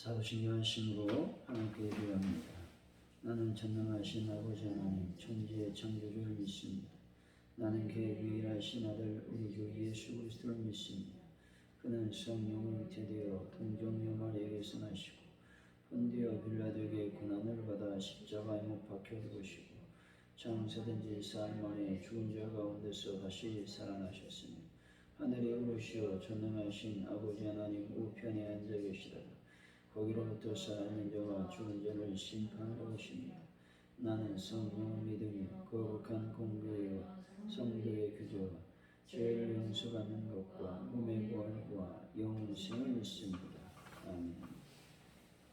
사도신경 하심으로 하나님께 예배합니다. 나는 전능하신 아버지 하나님 천지의 창조주를 믿습니다. 나는 그의 유일하신 아들 우리 주 예수 그리스도를 믿습니다. 그는 성령을 잉태되어 동정녀 마리아에게서 나시고 본디오 빌라도에게 고난을 받아 십자가에 못 박혀 죽으시고 장사된 지 사흘 만에 죽은 자 가운데서 다시 살아나셨으며 하늘에 오르시어 전능하신 아버지 하나님 우편에 앉아 계시다가 거기로부터 살아있는 자와 죽은 자를 심판하러 오십니다. 나는 성령을 믿으며 거룩한 공교회와 성도의 교제와 죄를 용서받는 것과 몸의 부활과 영생을 믿습니다. 아멘.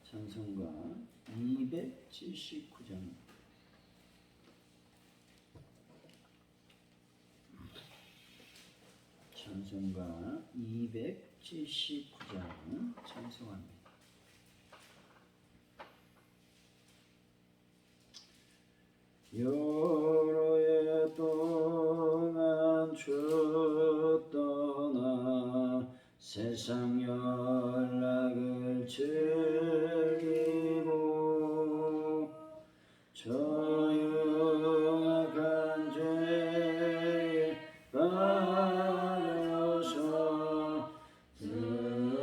찬송가 279장. 찬송가 279장 찬송합니다. 여러 해 동안 주 떠나 세상 연락을 즐기고 저흉악한 죄에 빠져서 은혜를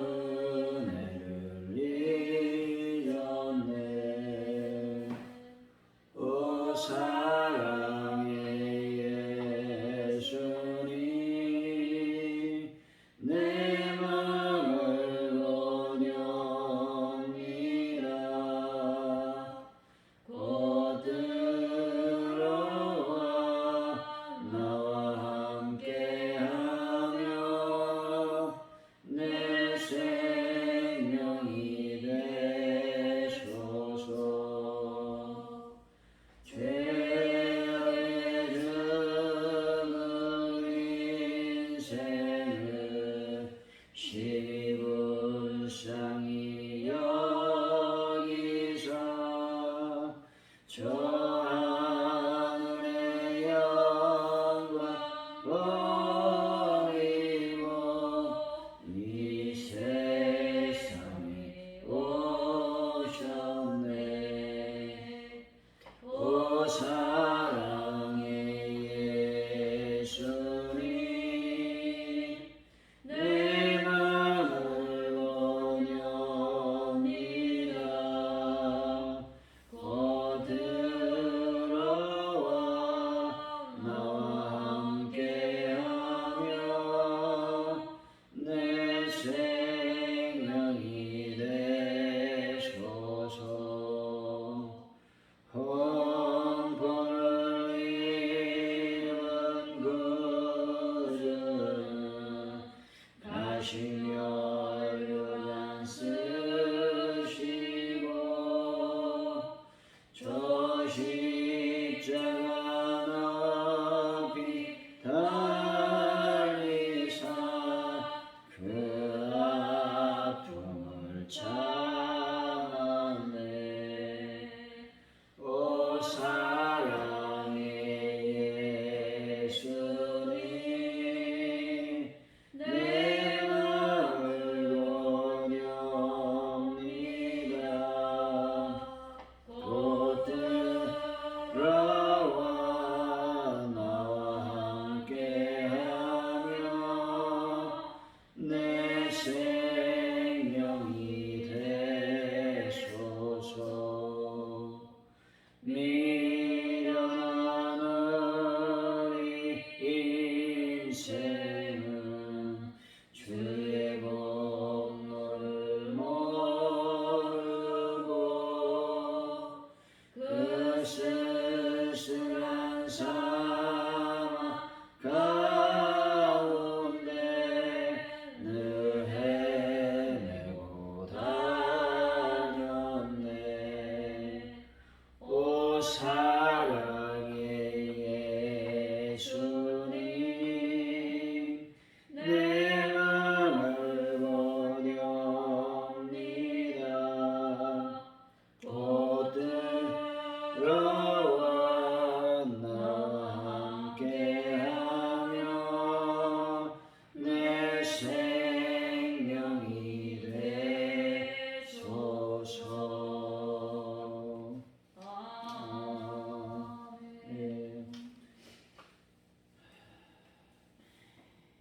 잃었네. 오 사랑의 예수님 내 맘을 온영히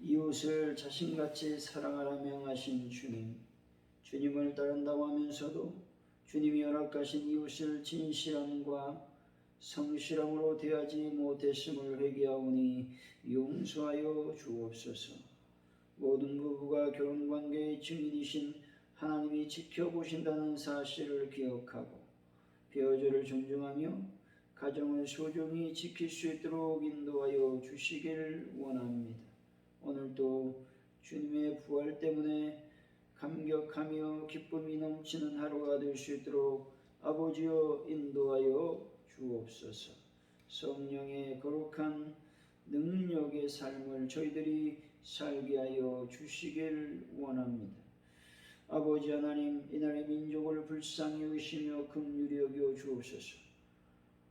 이웃을 자신같이 사랑하라 명하신 주님, 주님을 따른다고 하면서도 주님이 허락하신 이웃을 진실함과 성실함으로 대하지 못했음을 회개하오니 용서하여 주옵소서. 모든 부부가 결혼관계의 증인이신 하나님이 지켜보신다는 사실을 기억하고 배우자를 존중하며 가정을 소중히 지킬 수 있도록 인도하여 주시기를 원합니다. 오늘도 주님의 부활 때문에 감격하며 기쁨이 넘치는 하루가 될 수 있도록 아버지여 인도하여 주옵소서. 성령의 거룩한 능력의 삶을 저희들이 살게 하여 주시길 원합니다. 아버지 하나님, 이날의 민족을 불쌍히 여기시며 긍휼히 여겨 주옵소서.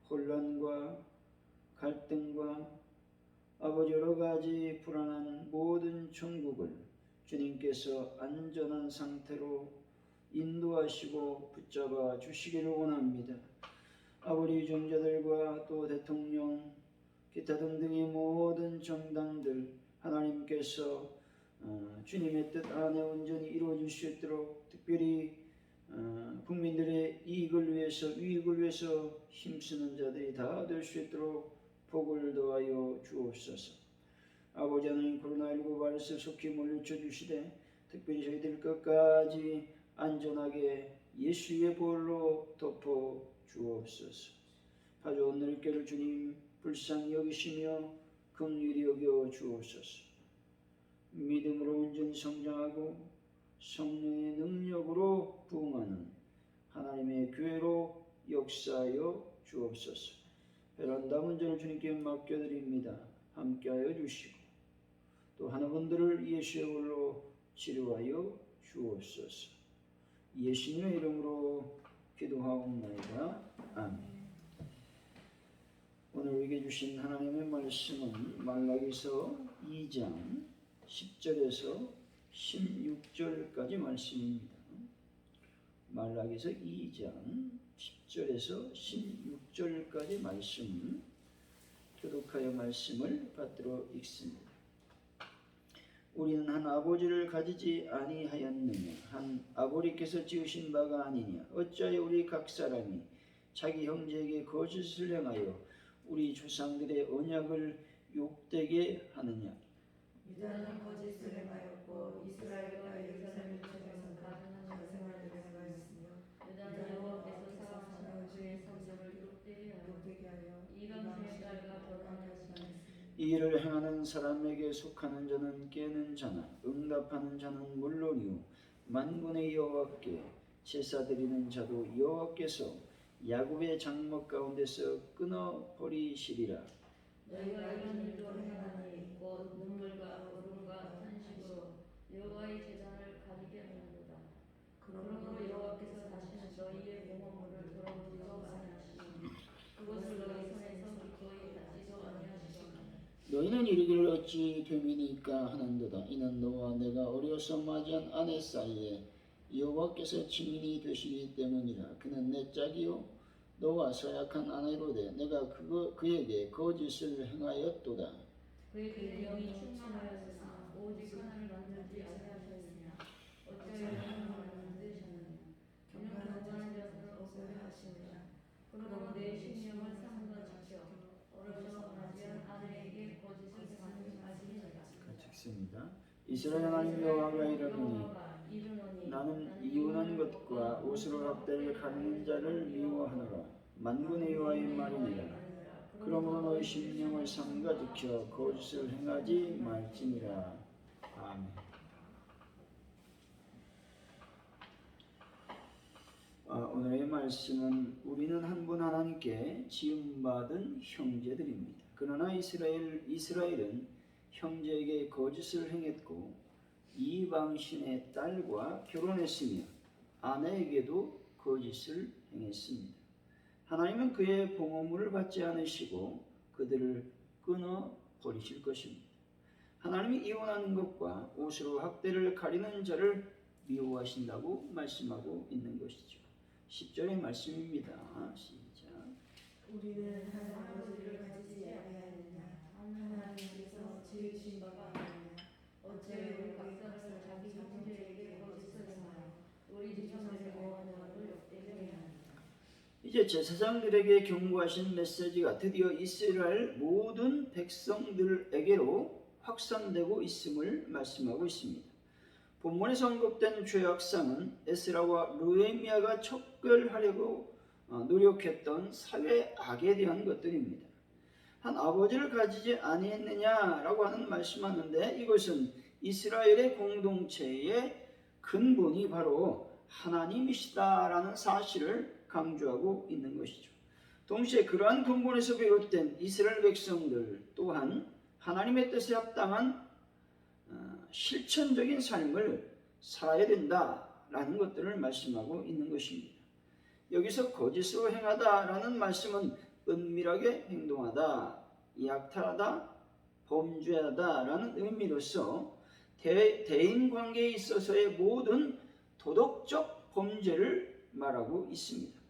혼란과 갈등과 아버지 여러 가지 불안한 모든 천국을 주님께서 안전한 상태로 인도하시고 붙잡아 주시기를 원합니다. 아버지 유정자들과 또 대통령, 기타 등등의 모든 정당들 하나님께서 주님의 뜻 안에 온전히 이루어질 수 있도록 특별히 국민들의 이익을 위해서 유익을 위해서 힘쓰는 자들이 다 될 수 있도록 복을 더하여 주옵소서. 아버지 하나님, 코로나19 바이러스 속히 물리쳐 주시되 특별히 저희들 끝까지 안전하게 예수의 보혈로 덮어 주옵소서. 가져온 늙게를 주님 불쌍히 여기시며 긍휼히 여겨 주옵소서. 믿음으로 온전히 성장하고 성령의 능력으로 부흥하는 하나님의 교회로 역사하여 주옵소서. 베란다 문제를 주님께 맡겨드립니다. 함께하여 주시고 또 하나분들을 예수의 이름으로 치료하여 주옵소서. 예수님의 이름으로 기도하옵나이다. 아멘. 오늘 우리에게 주신 하나님의 말씀은 말라기서 2장 10절에서 16절까지 말씀입니다. 말라기서 2장 10절에서 16절까지 말씀, 교독하여 말씀을 받들어 읽습니다. 우리는 한 아버지를 가지지 아니하였느냐? 한 아버지께서 지으신 바가 아니냐? 어찌하여 우리 각 사람이 자기 형제에게 거짓을 행하여 우리 조상들의 언약을 욕되게 하느냐? 유다는 거짓을 행하였고 이스라엘과 예루살렘 지방에서 가증한 생활을 행하였으며 유다는 여호와께서 사랑하시는 그의 성전을 욕되게 하여 이방신의 딸과 결혼하지 않았으며 이 일을 행하는 사람에게 속하는 자는 깨는 자나 응답하는 자는 물론이요 만군의 여호와께 제사 드리는 자도 여호와께서 야곱의 장막 가운데서 끊어 버리시리라. 너희가 이런 일도 행하니 곧 눈물과 울음과 탄식으로 여호와의 제단을 가리게 하는도다. 그러므로 여호와께서 다시는 너희의 공허물을 돌아보지도 아니하시니 그것을 너희 손에서 기꺼이 받지도 아니하시니 너희는 이르기를 어찌 됨이니까 하는도다. 이는 너와 내가 어려서 맞이한 아내 사이에 여호와께서 증인이 되시기 때문이라. 그는 내 짝이요 너와 서약한 아내로되 내가 그에게 거짓을 행하였도다. 그의 영이 충만하였으나 오직 하나님을 만들지 아니하셨으냐? 어찌하여 하나님을 만드셨느냐? 경건한 자들은 없어야 하시느냐? 그러므로 내 신령을 삼가 지켜 어려서 맞이한 아내에게 거짓을 행하지 마시니라. 같이 읽습니다. 이스라엘 하나님 여호와가 이르노니 나는 이혼한 것과 옷으로 합대를 가리는 자를 미워하노라. 만군의 여호와의 말이니라. 그러므로 너희 심령을 삼가 지켜 거짓을 행하지 말지니라. 아멘. 오늘의 말씀은 우리는 한 분 하나님께 지음받은 형제들입니다. 그러나 이스라엘은 형제에게 거짓을 행했고 이방신의 딸과 결혼했으며 아내에게도 거짓을 행했습니다. 하나님은 그의 봉헌물을 받지 않으시고 그들을 끊어 버리실 것입니다. 하나님이 이혼하는 것과 옷으로 학대를 가리는 자를 미워하신다고 말씀하고 있는 것이죠. 10절의 말씀입니다. 시작. 우리는 한 아버지를 가지지 아니하느냐? 하나님께서 지으신 바가 아니냐? 이제 제사장들에게 경고하신 메시지가 드디어 이스라엘 모든 백성들에게로 확산되고 있음을 말씀하고 있습니다. 본문에서 언급된 죄악상은 에스라와 느헤미야가 척결하려고 노력했던 사회 악에 대한 것들입니다. 한 아버지를 가지지 아니했느냐라고 하는 말씀하는데 이것은 이스라엘의 공동체의 근본이 바로 하나님이시다라는 사실을 강조하고 있는 것이죠. 동시에 그러한 근본에서 비롯된 이스라엘 백성들 또한 하나님의 뜻에 합당한 실천적인 삶을 살아야 된다라는 것들을 말씀하고 있는 것입니다. 여기서 거짓으로 행하다라는 말씀은 은밀하게 행동하다, 약탈하다, 범죄하다라는 의미로서 대인 관계에 있어서의 모든 도덕적 범죄를 말하고 있습니다.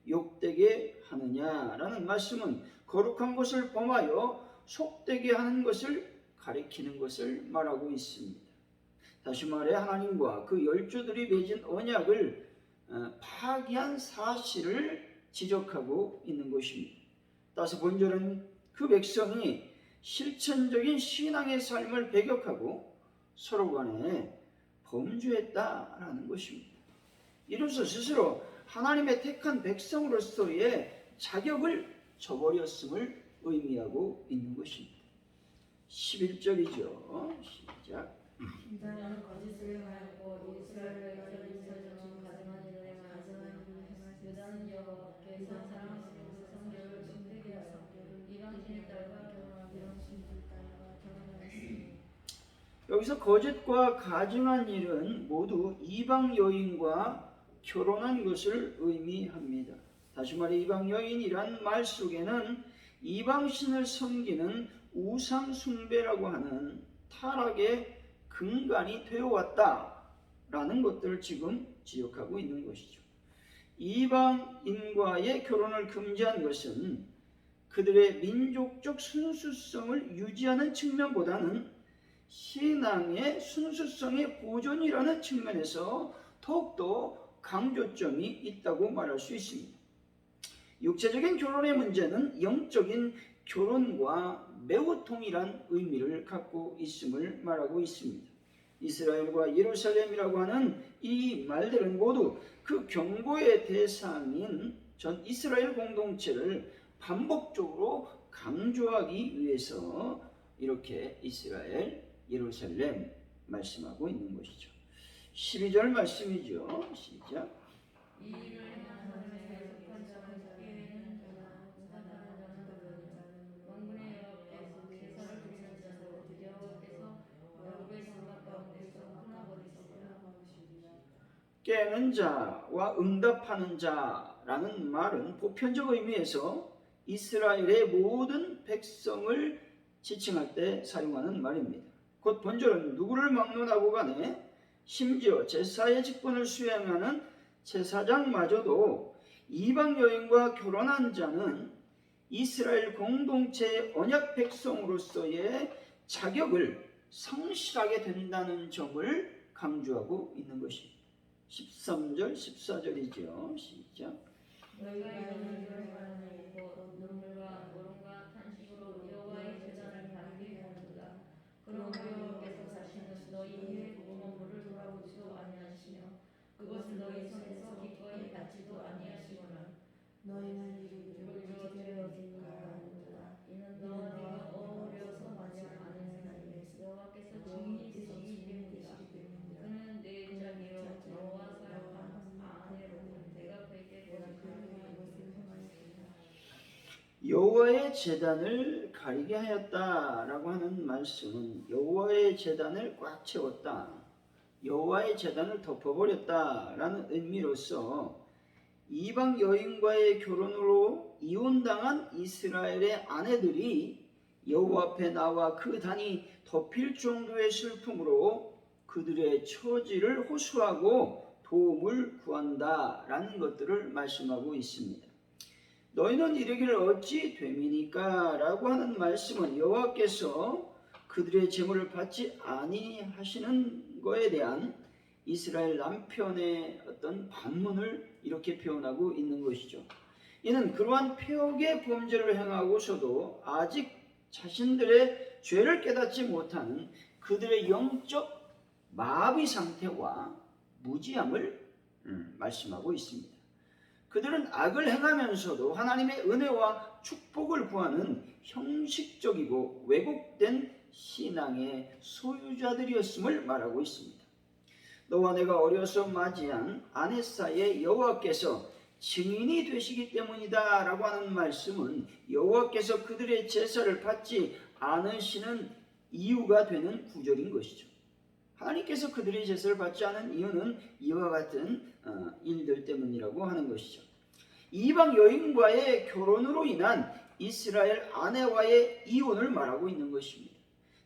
욕되게 하느냐라는 말씀은 거룩한 것을 범하여 속되게 하는 것을 가리키는 것을 말하고 있습니다. 다시 말해 하나님과 그 열조들이 맺은 언약을 파기한 사실을 지적하고 있는 것입니다. 따라서 본절은 그 백성이 실천적인 신앙의 삶을 배격하고 서로 간에 범죄했다라는 것입니다. 이로써 스스로 하나님의 택한 백성으로서의 자격을 저버렸음을 의미하고 있는 것입니다. 11절이죠. 시작. 나는 거짓을 행하였고 이스라엘의 백성을 가증한 일을 행하였으나 유다는 여호와께서 사랑하시는 그 성결을 춤추게 하사 이방신의 딸과 결혼하였으니. 여기서 거짓과 가증한 일은 모두 이방 여인과 결혼한 것을 의미합니다. 다시 말해 이방 여인이란 말 속에는 이방신을 섬기는 우상 숭배라고 하는 타락의 근간이 되어왔다라는 것들을 지금 지적하고 있는 것이죠. 이방인과의 결혼을 금지한 것은 그들의 민족적 순수성을 유지하는 측면보다는 신앙의 순수성의 보존이라는 측면에서 더욱더 강조점이 있다고 말할 수 있습니다. 육체적인 결혼의 문제는 영적인 결혼과 매우 동일한 의미를 갖고 있음을 말하고 있습니다. 이스라엘과 예루살렘이라고 하는 이 말들은 모두 그 경고의 대상인 전 이스라엘 공동체를 반복적으로 강조하기 위해서 이렇게 이스라엘, 예루살렘 말씀하고 있는 것이죠. 12절 말씀이죠. 시작. 이 일을 행한 사람의 속한 자는 자기에는 왕군의 여호와께서 제사를 드리는 자로 여호와께서 야곱의 장막 가운데서 끊어버리시리라. 깨는 자와 응답하는 자라는 말은 보편적 의미에서 이스라엘의 모든 백성을 지칭할 때 사용하는 말입니다. 곧 본절은 누구를 막론하고 간에 심지어 제사의 직분을 수행하는 제사장마저도 이방 여인과 결혼한 자는 이스라엘 공동체의 언약 백성으로서의 자격을 상실하게 된다는 점을 강조하고 있는 것입니다. 13절, 14절이죠. 시작. 너희가 이런 일을 행하는 곧 눈물과 노름과 탄식으로 여호와의 제단을 바르게 하는도다. 그러므로 여호와께서 다시는 너희의 부모를 돌아보지도 아니하시며 그것을 너희 손에서 기꺼이 받지도 아니하시거나 너희는 이르기를 되어지니까 하는도다. 이는 너희가 어려서 받지 않은 사이에 여호와께서 증인이 되시기 때문이다. 그는 내 자기여 너와 사랑하는 아내로 내가 그에게 여호와의 제단을 가리게 하였다라고 하는 말씀은 여호와의 제단을 꽉 채웠다, 여호와의 제단을 덮어버렸다라는 의미로서 이방 여인과의 결혼으로 이혼당한 이스라엘의 아내들이 여호와 앞에 나와 그 단이 덮일 정도의 슬픔으로 그들의 처지를 호소하고 도움을 구한다라는 것들을 말씀하고 있습니다. 너희는 이르기를 어찌 됨이니까 라고 하는 말씀은 여호와께서 그들의 재물을 받지 아니하시는 것에 대한 이스라엘 남편의 어떤 반문을 이렇게 표현하고 있는 것이죠. 이는 그러한 폐역의 범죄를 행하고서도 아직 자신들의 죄를 깨닫지 못하는 그들의 영적 마비 상태와 무지함을 말씀하고 있습니다. 그들은 악을 행하면서도 하나님의 은혜와 축복을 구하는 형식적이고 왜곡된 신앙의 소유자들이었음을 말하고 있습니다. 너와 내가 어려서 맞이한 아내 사이에 여호와께서 증인이 되시기 때문이다 라고 하는 말씀은 여호와께서 그들의 제사를 받지 않으시는 이유가 되는 구절인 것이죠. 하나님께서 그들의 제사를 받지 않은 이유는 이와 같은 일들 때문이라고 하는 것이죠. 이방 여인과의 결혼으로 인한 이스라엘 아내와의 이혼을 말하고 있는 것입니다.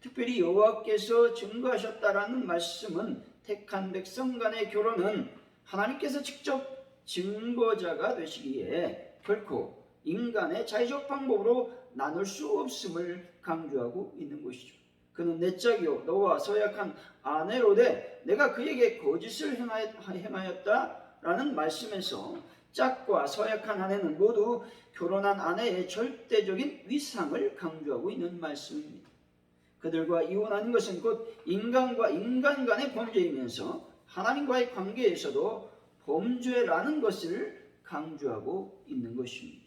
특별히 여호와께서 증거하셨다라는 말씀은 택한 백성 간의 결혼은 하나님께서 직접 증거자가 되시기에 결코 인간의 자의적 방법으로 나눌 수 없음을 강조하고 있는 것이죠. 그는 내 짝이요 너와 서약한 아내로되 내가 그에게 거짓을 행하였다라는 말씀에서 짝과 서약한 아내는 모두 결혼한 아내의 절대적인 위상을 강조하고 있는 말씀입니다. 그들과 이혼하는 것은 곧 인간과 인간 간의 범죄이면서 하나님과의 관계에서도 범죄라는 것을 강조하고 있는 것입니다.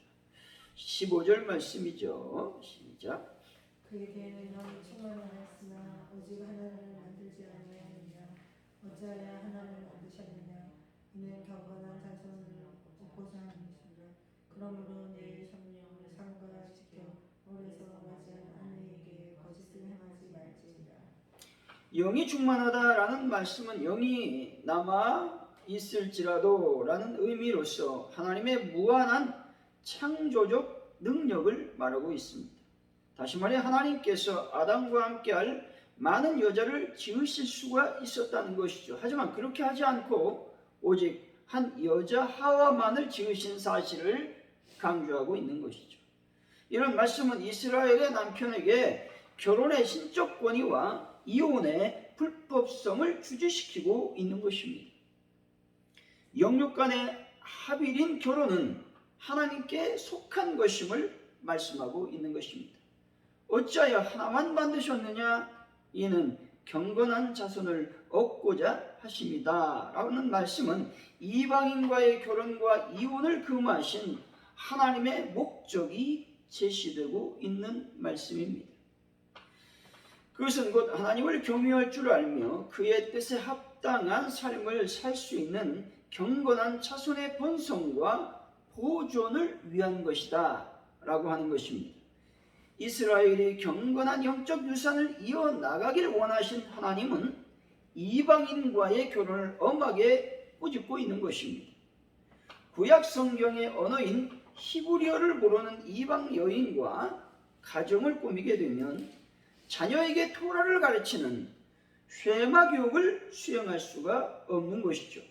15절 말씀이죠. 시작. 그에게 너는 충만하였으나 오직 하나님을 만들지 아니하느냐. 어찌하여 하나님을 만드셨느냐. 이는 경건한 자손을 보상하시라. 그러므로 내 성령을 삼가 지켜 오래서 맞이한 아내에게 거짓을 행하지 말지니라. 영이 충만하다라는 말씀은 영이 남아 있을지라도 라는 의미로서 하나님의 무한한 창조적 능력을 말하고 있습니다. 다시 말해 하나님께서 아담과 함께할 많은 여자를 지으실 수가 있었다는 것이죠. 하지만 그렇게 하지 않고 오직 한 여자 하와만을 지으신 사실을 강조하고 있는 것이죠. 이런 말씀은 이스라엘의 남편에게 결혼의 신적 권위와 이혼의 불법성을 주지시키고 있는 것입니다. 영육 간의 합일인 결혼은 하나님께 속한 것임을 말씀하고 있는 것입니다. 어찌하여 하나만 만드셨느냐? 이는 경건한 자손을 얻고자 하심이다 라는 말씀은 이방인과의 결혼과 이혼을 금하신 하나님의 목적이 제시되고 있는 말씀입니다. 그것은 곧 하나님을 경외할 줄 알며 그의 뜻에 합당한 삶을 살 수 있는 경건한 자손의 번성과 보존을 위한 것이다 라고 하는 것입니다. 이스라엘이 경건한 영적 유산을 이어나가길 원하신 하나님은 이방인과의 결혼을 엄하게 꾸짖고 있는 것입니다. 구약 성경의 언어인 히브리어를 모르는 이방 여인과 가정을 꾸미게 되면 자녀에게 토라를 가르치는 쉐마 교육을 수행할 수가 없는 것이죠.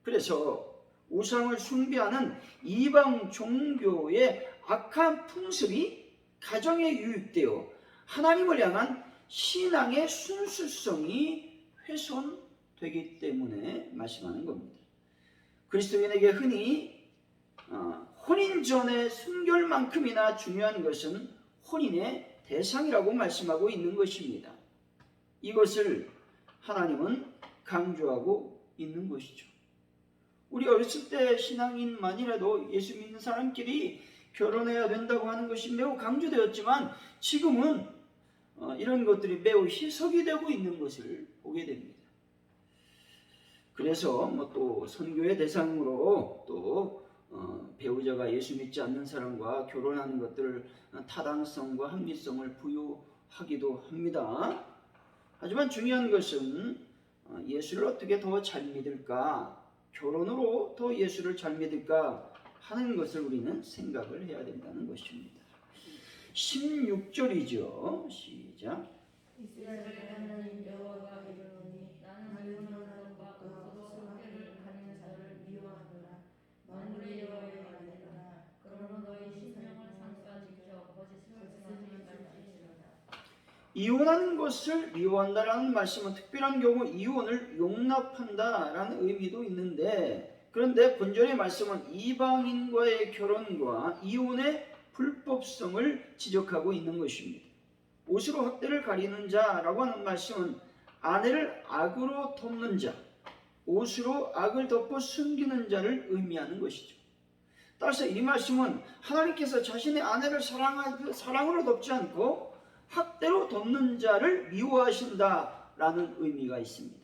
그래서 우상을 숭배하는 이방 종교의 악한 풍습이 가정에 유입되어 하나님을 향한 신앙의 순수성이 훼손되기 때문에 말씀하는 겁니다. 그리스도인에게 흔히 혼인 전의 순결만큼이나 중요한 것은 혼인의 대상이라고 말씀하고 있는 것입니다. 이것을 하나님은 강조하고 있는 것이죠. 우리 어렸을 때 신앙인만이라도 예수 믿는 사람끼리 결혼해야 된다고 하는 것이 매우 강조되었지만 지금은 이런 것들이 매우 희석이 되고 있는 것을 보게 됩니다. 그래서 또 선교의 대상으로 또 배우자가 예수 믿지 않는 사람과 결혼하는 것들을 타당성과 합리성을 부여하기도 합니다. 하지만 중요한 것은 예수를 어떻게 더 잘 믿을까? 결혼으로 더 예수를 잘 믿을까 하는 것을 우리는 생각을 해야 된다는 것입니다. 16절이죠. 시작. 이스라엘의 하나님 여호와가 이르노니 나는 분노하는 것과 수고를 가는 자를 미워하노라. 만군의 여호와의 말이라. 그러므로 너희 신령을 삼가 지켜 거짓을 행하지 말지니라. 이혼하는 것을 미워한다라는 말씀은 특별한 경우 이혼을 용납한다라는 의미도 있는데 그런데 본전의 말씀은 이방인과의 결혼과 이혼의 불법성을 지적하고 있는 것입니다. 옷으로 헛되를 가리는 자라고 하는 말씀은 아내를 악으로 덮는 자, 옷으로 악을 덮어 숨기는 자를 의미하는 것이죠. 따라서 이 말씀은 하나님께서 자신의 아내를 사랑으로 덮지 않고 학대로 덮는 자를 미워하신다라는 의미가 있습니다.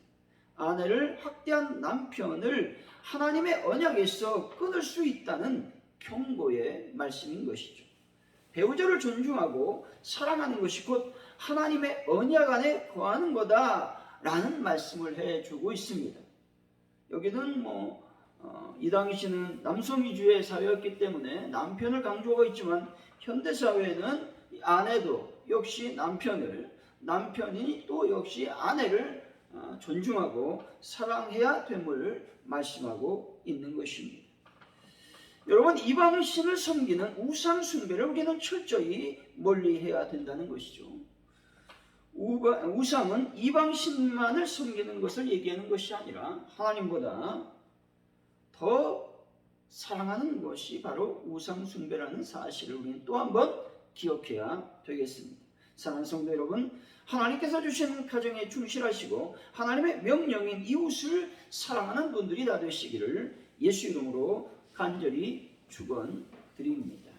아내를 학대한 남편을 하나님의 언약에서 끊을 수 있다는 경고의 말씀인 것이죠. 배우자를 존중하고 사랑하는 것이 곧 하나님의 언약 안에 거하는 거다라는 말씀을 해주고 있습니다. 여기는 이 당시는 남성 위주의 사회였기 때문에 남편을 강조하고 있지만 현대 사회에는 아내도 역시 남편이 또 역시 아내를 존중하고 사랑해야 됨을 말씀하고 있는 것입니다. 여러분, 이방신을 섬기는 우상 숭배를 우리는 철저히 멀리해야 된다는 것이죠. 우상은 이방신만을 섬기는 것을 얘기하는 것이 아니라 하나님보다 더 사랑하는 것이 바로 우상 숭배라는 사실을 우리는 또 한 번 기억해야 되겠습니다. 사랑하는 성도 여러분, 하나님께서 주신 가정에 충실하시고 하나님의 명령인 이웃을 사랑하는 분들이 다 되시기를 예수 이름으로 간절히 축원드립니다.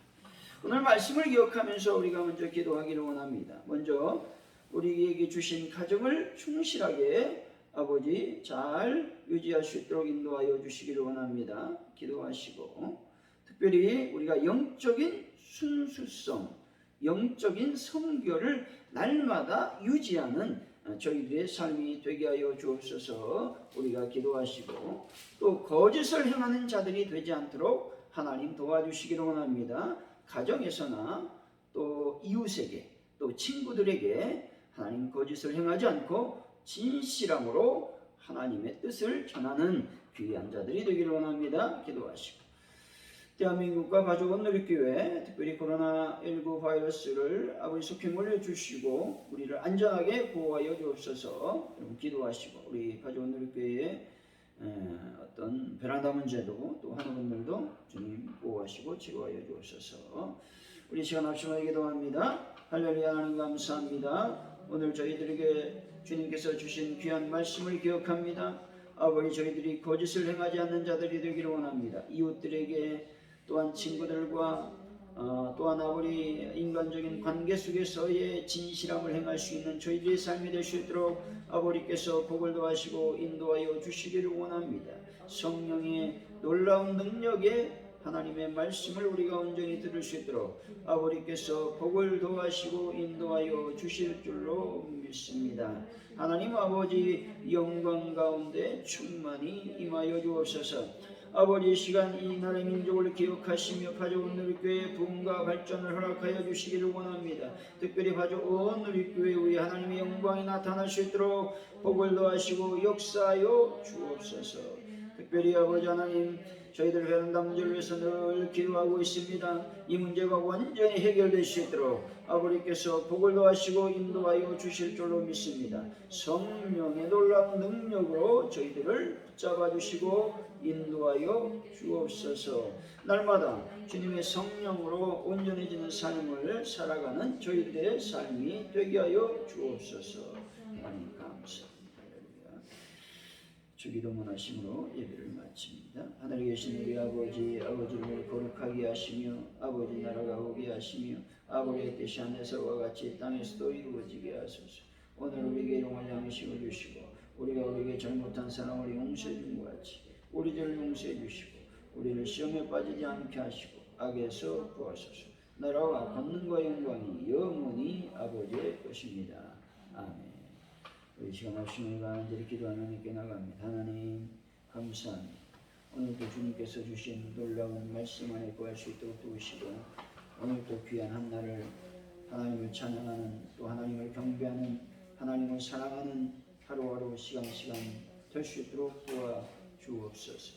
오늘 말씀을 기억하면서 우리가 먼저 기도하기를 원합니다. 먼저 우리에게 주신 가정을 충실하게 아버지 잘 유지할 수 있도록 인도하여 주시기를 원합니다. 기도하시고 특별히 우리가 영적인 순수성, 영적인 성결을 날마다 유지하는 저희들의 삶이 되게 하여 주옵소서. 우리가 기도하시고 또 거짓을 행하는 자들이 되지 않도록 하나님 도와주시기를 원합니다. 가정에서나 또 이웃에게 또 친구들에게 하나님 거짓을 행하지 않고 진실함으로 하나님의 뜻을 전하는 귀한 자들이 되기를 원합니다. 기도하시고 대한민국과 가족은 누리교회 특별히 코로나19 바이러스를 아버지 속히 물려주시고 우리를 안전하게 보호하여 주옵소서. 여러분 기도하시고 우리 가족은 누리교회의 어떤 베란다 문제도 또 하는 분들도 주님 보호하시고 치료하여 주옵소서. 우리 시간 합심하여 기도합니다. 할렐루야. 하나님 감사합니다. 오늘 저희들에게 주님께서 주신 귀한 말씀을 기억합니다. 아버지 저희들이 거짓을 행하지 않는 자들이 되기를 원합니다. 이웃들에게 또한 친구들과 또한 아버지 인간적인 관계 속에서의 진실함을 행할 수 있는 저희들의 삶이 될 수 있도록 아버지께서 복을 더하시고 인도하여 주시기를 원합니다. 성령의 놀라운 능력에 하나님의 말씀을 우리가 온전히 들을 수 있도록 아버지께서 복을 더하시고 인도하여 주실 줄로 믿습니다. 하나님 아버지 영광 가운데 충만히 임하여 주옵소서. 아버지 시간 이 나라의 민족을 기억하시며 가져온 누리교회의 부흥과 발전을 허락하여 주시기를 원합니다. 특별히 가져온 누리교회의 하나님의 영광이 나타날 수 있도록 복을 더하시고 역사하여 주옵소서. 특별히 아버지 하나님 저희들 베란다 문제를 위해서 늘 기도하고 있습니다. 이 문제가 완전히 해결될 수 있도록 아버지께서 복을 더하시고 인도하여 주실 줄로 믿습니다. 성령의 놀라운 능력으로 저희들을 붙잡아 주시고 인도하여 주옵소서. 날마다 주님의 성령으로 온전해지는 삶을 살아가는 저희들의 삶이 되게 하여 주옵소서. 하나님 감사합니다. 주기도문 하심으로 예배를 마칩니다. 하늘에 계신 우리 아버지를 거룩하게 하시며 아버지 나라가 오게 하시며 아버지의 뜻이 하늘에서와 같이 땅에서도 이루어지게 하소서. 오늘 우리에게 일용할 양식을 주시고 우리가 우리에게 잘못한 사람을 용서해 준 것 같이 우리들을 용서해 주시고 우리를 시험에 빠지지 않게 하시고 악에서 구하소서. 나라와 권능과 영광이 영원히 아버지의 것입니다. 아멘. 우리 시간 없이 간절히 기도하는 하나님께 나갑니다. 하나님 감사합니다. 오늘도 주님께서 주신 놀라운 말씀 안에 구할 수 있도록 도우시고 오늘도 귀한 한날을 하나님을 찬양하는 또 하나님을 경배하는 하나님을 사랑하는 하루하루 시간 될 수 있도록 도와주옵소서.